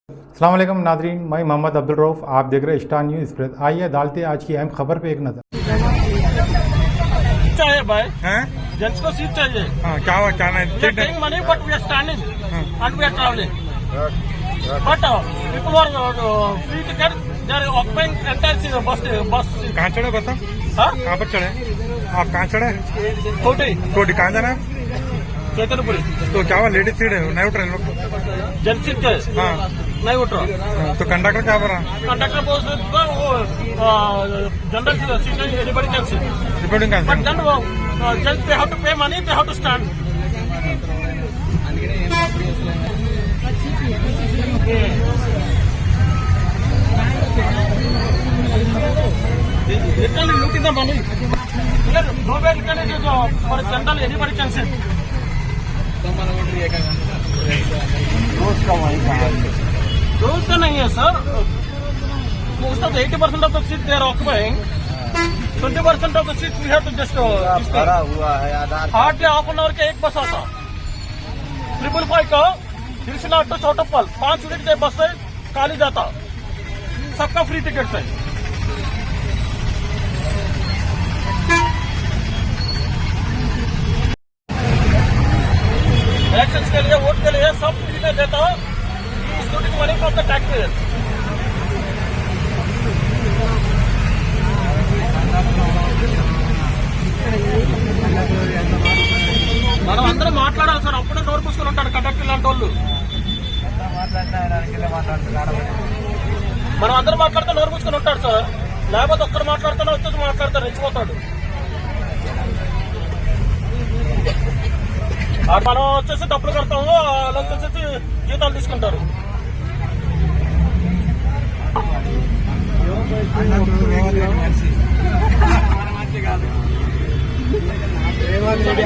अस्सलाम वालेकुम नादरीन, मैं मोहम्मद अब्दुल रऊफ, आप देख रहे हैं स्टार न्यूज़ एक्सप्रेस। आइए डालते हैं आज की अहम खबर पे एक नजर। चाहिए भाई हैं? जेंट्स को सीट चाहिए हाँ, क्या हुआ? क्या नहीं? we are paying money but we are standing and we are traveling but people are free ticket they are occupying entire bus seat कहाँ चढ़े बस आप? हाँ कहाँ पर चढ़े आप? कहाँ चढ़े? कोटी कहाँ जाना है? चैतन्यपुरी तो क्या हुआ? लेडीज सीट है, नहीं उठ रहे लोग? जेंट्स सीट के हाँ, नहीं उठ रहा तो कंडक्टर क्या बोल रहा? कंडक्टर बोल रहा वो जनरल सीट है एनीबडी कैन सीट रिपोर्टिंग कहाँ but से? then gents they have to pay money they have to stand literally look at the money here nowhere can it is for general anybody can sit रोज का नहीं है sir most of the 80% of the seat they are occupying 20% of the seats we have to just भरा हुआ है आधार hardly half an hour के एक बस आता 555 का हिरसिना टू चौटप्पल 5 मिनट के बस से खाली जाता सबका फ्री टिकट से इलेक्शन के लिए वोट के लिए सब फ्री में देता student money from the tax మనం అందరం మాట్లాడాలి సార్ అప్పుడే నోరు పూసుకొని ఉంటాడు కండక్టర్ లాంటి వాళ్ళు మనం అందరం మాట్లాడితే నోరు పూసుకొని ఉంటాడు సార్ లేకపోతే ఒక్కరు మాట్లాడితేనే వచ్చేసి మాట్లాడతారు రెచ్చిపోతాడు మనం వచ్చేసి డబ్బులు కడతాము వాళ్ళు వచ్చేసి జీతాలు తీసుకుంటారు రేవంత్ రెడ్డి